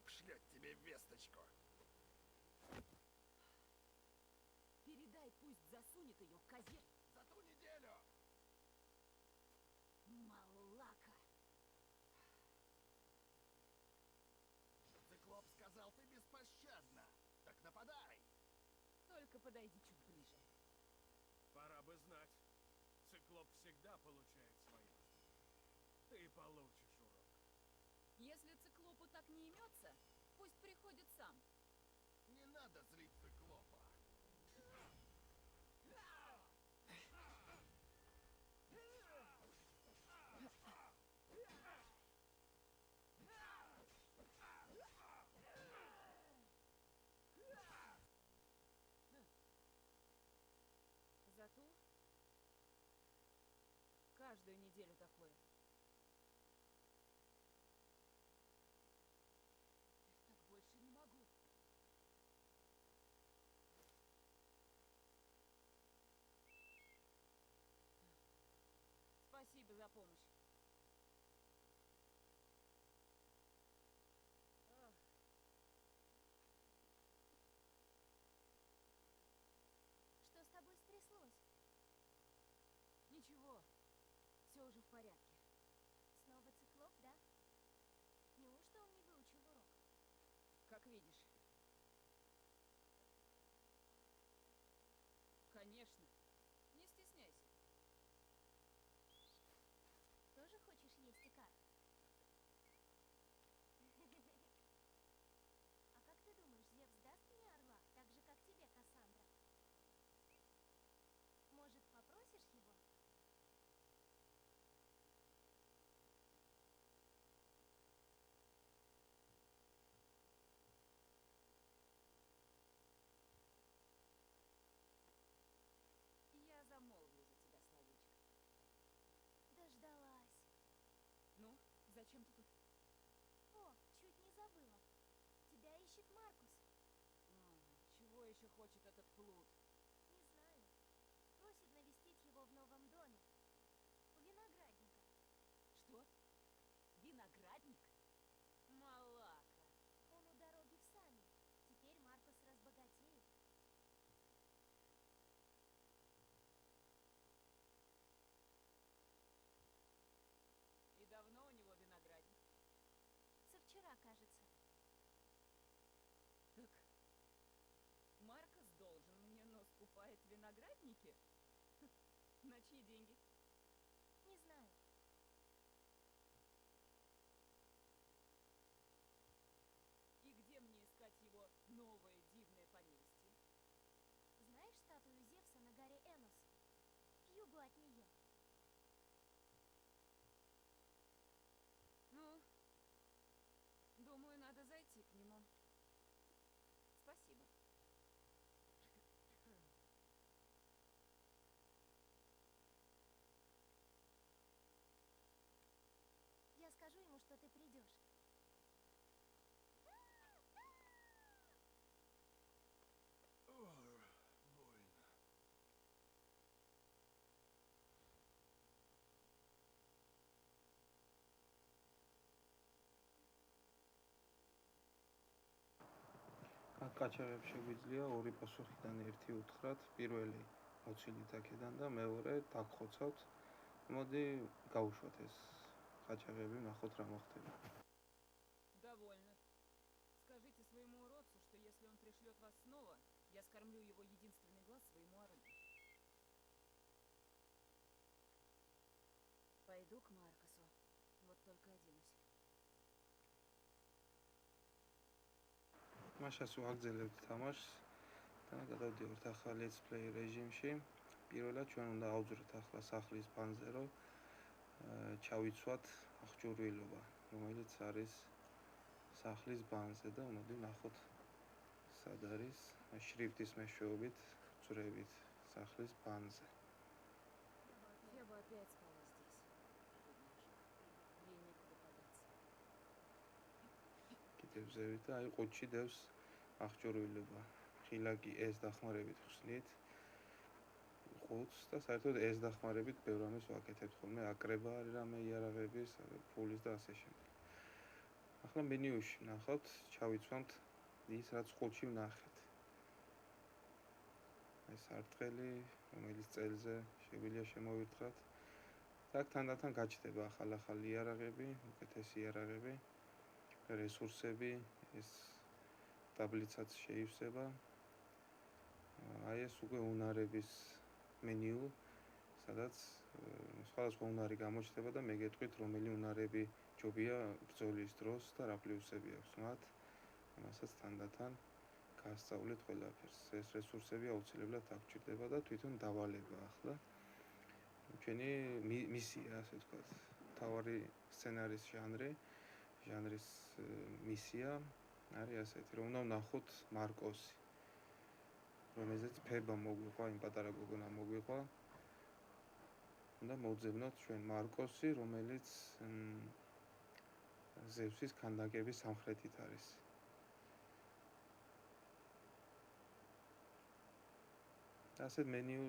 Циклоп шлет тебе весточку. Передай, пусть засунет ее в козе. За ту неделю. Малака. Циклоп сказал, ты беспощадна. Так нападай. Только подойди чуть ближе. Пора бы знать. Циклоп всегда получает свое. Ты получишь урок. Если циклопу так не имется, пусть приходит сам. Не надо злить циклопа. Зато каждую неделю такое. Я так больше не могу. Спасибо за помощь. Ах. Что с тобой стряслось? Ничего, все уже в порядке. Снова циклоп, да? Неужто он не выучил урок? Как видишь. Конечно. Не стесняйся. Тоже хочешь есть икар? А как ты думаешь, Зевс даст мне орла, так же, как тебе, Кассандра? Может, попросишь его? Я замолвлю за тебя словечко. Дождалась. Ну, зачем ты тут? О, чуть не забыла. Тебя ищет Маркус. Чего еще хочет этот плут? Не знаю. Просит навестить его в новом доме. У виноградника. Что? Виноградник? Малака. Он у дороги в Сами. Теперь Маркус разбогатеет. И давно у него виноградник? Со вчера, кажется. Так, Маркус должен мне, но скупает виноградники? На чьи деньги? Не знаю. И где мне искать его новое дивное поместье? Знаешь статую Зевса на горе Энос? К югу от нее. Ну, думаю, надо зайти к нему. Спасибо. Я скажу ему, что ты придешь. Больно. აქ კაჩაღებს შეგვიძლია ორი პასუხიდან ერთი უთხრათ, პირველი მოცილით აქედან და მეორე დაგხოცავთ. მოდი გავუშვათ ეს კაჩაღები, ნახოთ რა მოხდება. Довольно. Скажите своему уродцу, что если он пришлет вас снова, я скормлю его единственный глаз своему орлу. Пойду к Маркусу. Вот только оденусь. მაშას ვაგრძელებთ თამაშს და გადავდივართ ახალ let's play რეჟიმში. პირველად ჩვენ უნდა ავძვრეთ ახლა სახლის ბანზე, რომ ჩავიცვათ აღჭურვილობა, რომელიც არის სახლის ბანზე და მოდი ნახოთ სად არის შრიფტის მეშვეობით ვძვრებით სახლის ბანზე. Феба опять спала здесь. Ей некуда податься. კიდევ ზევით და აი ყუთში დევს აღჭურვილობა. ხილაკი ეს დახმარებით ხსნით ყუთს და საერთოდ ეს დახმარებით ბევრ ამას ვაკეთებთ ხოლმე, აკრება არის რამე იარაღების, ფულის და ასე შემდეგ. ახლა მენიუში ვნახავთ, ჩავიცვამთ ის რაც ყუთში ვნახეთ. ეს არტყელი, რომელიც წელზე შეგვიძლია შემოვირთყათ. აქ თანდათან გაჩნდება ახალ-ახალი იარაღები, უკეთესი იარაღები, რესურსები, ეს ტაბლიცაც შეივსება. აი ეს უკვე უნარების მენიუ, სადაც სხვადასხვა უნარი გამოჩნდება და მე გეტყვით, რომელი უნარები ჯობია ბრძოლის დროს და რა პლუსები აქვს მათ. ამასაც თანდათან გაასწავლეთ ყველაფერს. ეს რესურსები აუცილებლად აქ გვჭირდება და თვითონ დავალება ახლა. ჩვენი მისია, ასე ვთქვათ, თავარი სცენარის ჟანრის მისია არის ასეთი, რომ უნდა ვნახოთ მარკოსი, რომელზეც ფება მოგვიყვა, იმ პატარა გოგონა მოგვიყვა. უნდა მოვძებნოთ ჩვენ მარკოსი, რომელიც ზევსის ქანდაკების სამხრეთით არის. ასეთ მენიუ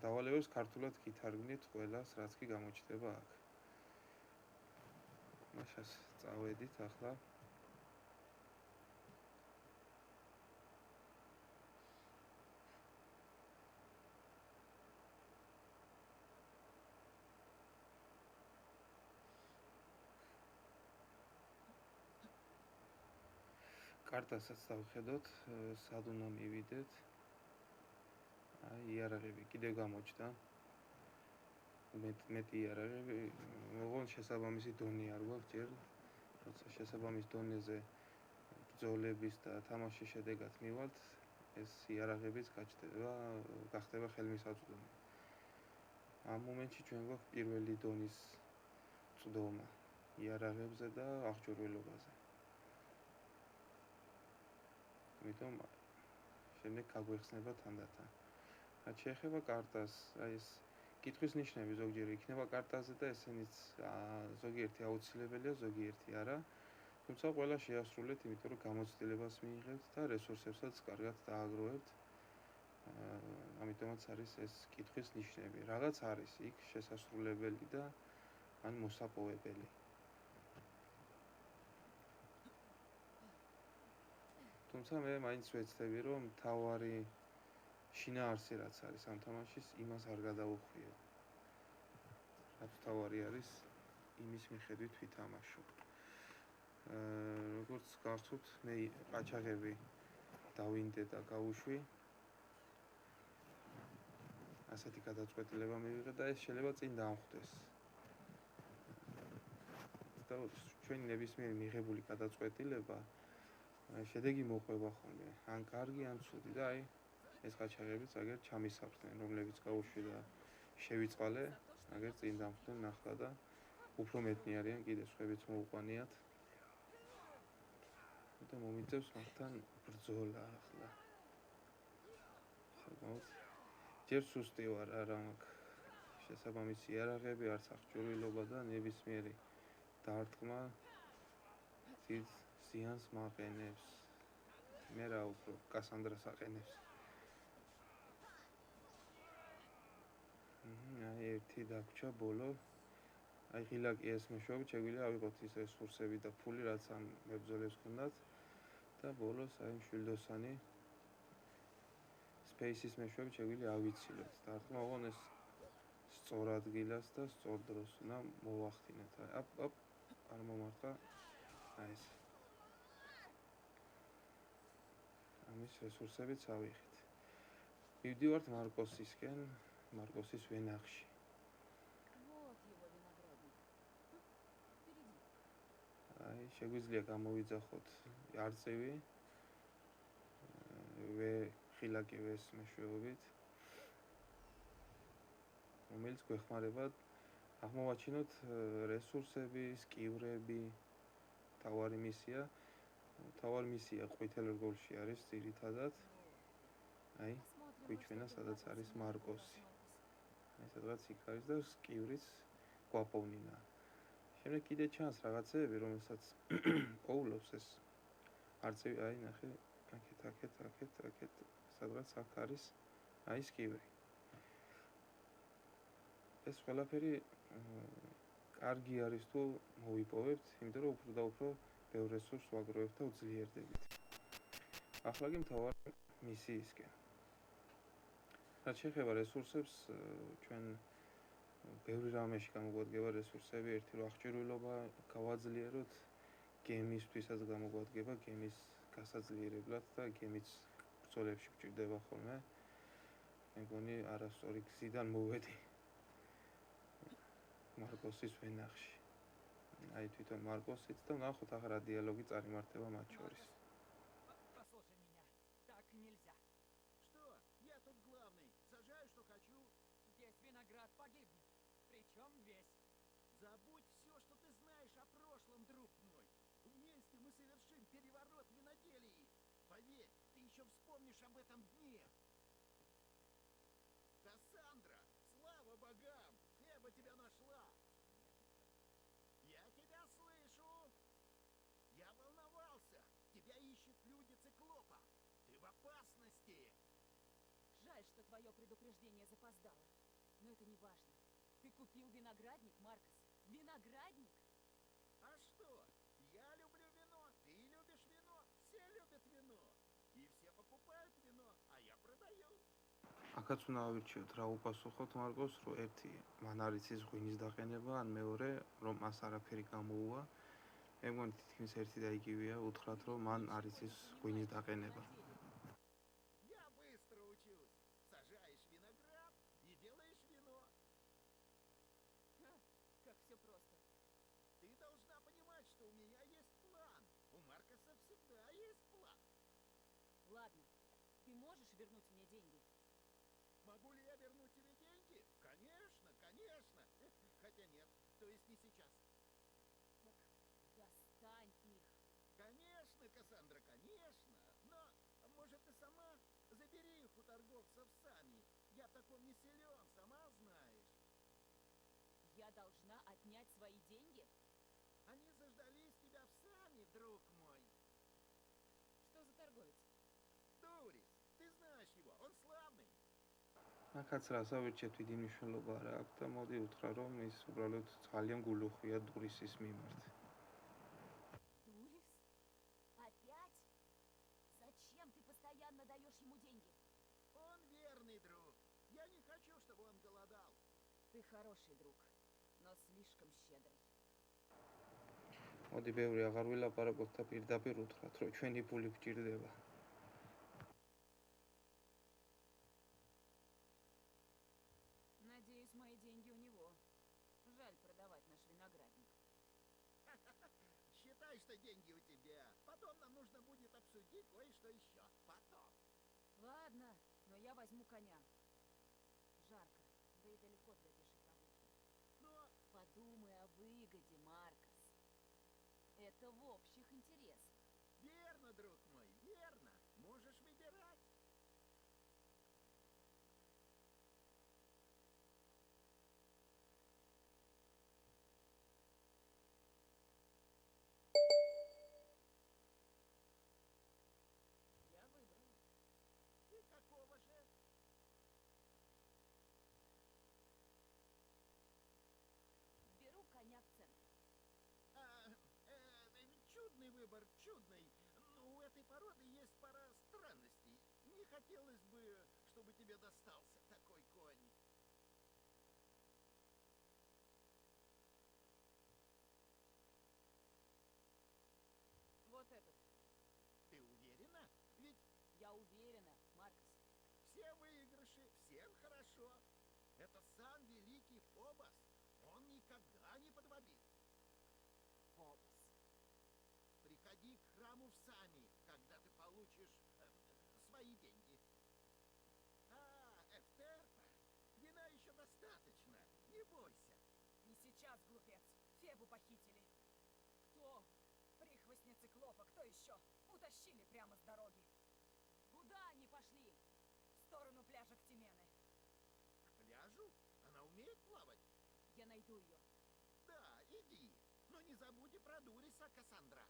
დავალებებს ქართულად გითარგმნით ყველას, რაც კი გამოჩნდება აქ. მაშას წავედით ახლა. კარტასაც დავხედოთ, სად უნდა მივიდეთ. აი, იარაღები კიდევ გამოჩნდა. მეტი იარაღები, ოღონდ შესაბამისი დონე არ გვაქვს ჯერ, როცა შესაბამის დონეზე ბრძოლების და თამაშის შედეგად მივალთ, ეს იარაღებიც გახდება ხელმისაწვდომი. ამ მომენტში ჩვენ გვაქვს პირველი დონის წვდომა იარაღებზე და აღჭურვილობაზე. ამიტომ შემდეგ გაგვეხსნება თანდათან. რაც შეეხება კარტას, აი ეს კითხვის ნიშნები ზოგჯერ იქნება კარტაზე და ესენიც ზოგიერთი აუცილებელია, ზოგიერთი არა. თუმცა ყველა შეასრულეთ, იმიტომ რომ გამოცდილებას მიიღებთ და რესურსებსაც კარგად დააგროვებთ. ამიტომაც არის ეს კითხვის ნიშნები. რაღაც არის იქ შესასრულებელი და ან მოსაპოვებელი. თუმცა მე მაინც ვეცდები, რომ თავარი შინაარსი რაც არის ამ თამაშის, იმას არ გადავუხვიო. რაც თავარი არის, იმის მიხედვით ვითამაშო. როგორც გახსოვთ, მე ყაჩაღები დავინდე და გავუშვი. ასეთი გადაწყვეტილება მივიღე და ეს შეიძლება წინ დამხვდეს. და ჩვენი ნებისმიერი მიღებული გადაწყვეტილება შედეგი მოყვება ხოლმე. ან კარგი, ან ცუდი და აი ეს ყაჩაღებიც აგერ ჩამისაფრდნენ, რომლებიც გავუშვი და შევიწყალე, აგერ წინ დამხვდნენ ახლა და უფრო მეტნი არიან კიდე სხვებიც მოუყვანიათ. და მომიწევს მათთან ბრძოლა ახლა. საკმაოდ ჯერ სუსტი ვარ, არა მაქვს შესაბამისი იარაღები, არც აღჭურვილობა და ნებისმიერი დარტყმა დიდ ზიანს მაყენებს. მე რა უფრო კასანდრას აყენებს. აი ერთი დაგვრჩა ბოლო. აი ღილაკი ეს მეშვეობით შეგვიძლია ავიღოთ ის რესურსები და ფული, რაც ამ მებრძოლებს ჰქონდათ და ბოლოს აი მშვილდოსანი სპეისის მეშვეობით შეგვიძლია ავიცილოთ. დარტყმა ოღონ ეს სწორ ადგილას და სწორ დროს უნდა მოვახდინოთ. აი არ მომარტყა. აი ეს. ამის რესურსებიც ავიღეთ. მივდივართ მარკოსისკენ, მარკოსის ვენახში. Вот его виноградник. Впереди. აი შეგვიძლია გამოვიძახოთ არწივი. ხილაკი ვეს მეშვეობით. რომელიც გვეხმარება აღმოვაჩინოთ რესურსები, სკივრები, თავარი მისია. თავარი მისია ყვითელ რგოლში არის ძირითადად. აი, გვიჩვენა სადაც არის მარკოსი. აი, სადღაც იქ არის და სკივრიც გვაპოვნინა. შემდეგ კიდე ჩანს რაღაცეები, რომელსაც პოულობს ეს არწივი, აი, ნახე, აქეთ, სადღაც აქ არის, აი, სკივრი. ეს ყველაფერი კარგი არის თუ მოვიპოვებთ, იმიტომ რომ უფრო და უფრო ბევრ რესურსს ვაგროვებ და ვძლიერდებით. ახლა კი მთავარი მისიისკენ. რაც შეეხება რესურსებს, ჩვენ ბევრი რამეში გამოგვადგება რესურსები, ერთი რომ აღჭურვილობა გავაძლიეროთ, გემისთვისაც გამოგვადგება გემის გასაძლიერებლად და გემის ბრძოლებში გვჭირდება ხოლმე. მეგონი არასწორი გზიდან მოვედი მარკოსის ვენახში. აი თვითონ მარკოსიც და ნახოთ ახლა რა დიალოგი წარიმართება მათ შორის. Послушай меня. Так нельзя. Что? Я тут главный. Сажаю, что хочу. Здесь виноград погибнет. Причем весь. Забудь все, что ты знаешь о прошлом, друг мой. Вместе мы совершим переворот в виноделии. Поверь, ты еще вспомнишь об этом дне. Кассандра, слава богам! Феба тебя нашла. Я тебя слышу. Я волновался. Тебя ищут люди Циклопа. Ты в опасности. Жаль, что твое предупреждение запоздало. Но это не важно. Ты купил виноградник, Маркос. Виноградник? А что? Я люблю вино, ты любишь вино, все любят вино. И все покупают вино, а я продаю. აქაც უნდა ავირჩიოთ რა უპასუხოთ მარკოს, რომ ერთი მან არის ის ღვინის დაყენება, ან მეორე რომ მას არაფერი გამოუვა. მე მგონი თითქმის ერთი და იგივეა, უთხრათ რომ მან არის ის ღვინის დაყენება. Я быстро учусь. Сажаешь виноград и делаешь вино. Ха, как все просто. Ты должна понимать, что у меня есть план. У Маркоса всегда есть план. Ладно, ты можешь вернуть мне деньги? Могу ли я вернуть тебе деньги? Конечно, конечно. Хотя нет, то есть не сейчас. Так достань их. Конечно, Кассандра, конечно. Но, может, ты сама забери их у торговцев сами. Я в таком не силен, сама знаешь. Я должна отнять свои деньги? Они заждались тебя в сами, друг мой. Что за торговец? Дурис, ты знаешь его, он славный. აქაც რას ავირჩიეთ, დიდი მნიშვნელობა რა აქვს და მოდი უთხრა რომ ის უბრალოდ ძალიან გულუხვია დურისის მიმართ. Дурис? Опять? Зачем ты постоянно даешь ему деньги? Он верный друг. Я не хочу, чтобы он голодал. Ты хороший друг, но слишком щедрый. მოდი ბევრი აღარ ვილაპარაკოთ და პირდაპირ უთხრათ, რომ ჩვენი ფული გჭირდება. Надеюсь, мои деньги у него. Жаль продавать наш виноградник. Считай, что деньги у тебя. Потом нам нужно будет обсудить кое-что еще. Потом. Ладно, но я возьму коня. Жарко, да и далеко для пешей прогулки. Но Подумай о выгоде, Маркос. Это в общих интересах. верно, друг мой, верно. Можешь выбирать. Я выбрала. И какого же? Беру коня в центр. Чудный выбор, чудный. Но у этой породы есть пара странностей. Не хотелось бы, чтобы тебе достался такой конь. Вот этот. Ты уверена? Ведь Я уверена, Маркос. все выигрыши, всем хорошо. Это сам великий Фобос. Он никогда не подводит. Фобос. Приходи к храму в Сами, когда ты получишь свои деньги. Эфтерпа, вина еще достаточно. Не бойся. Не сейчас, глупец. Фебу похитили. Кто? Прихвостни Циклопа, кто еще? Утащили прямо с дороги. Куда они пошли? В сторону пляжа Ктимены. К пляжу? Она умеет плавать? Я найду ее. Да, иди. Но не забудь и про Дуриса, Кассандра.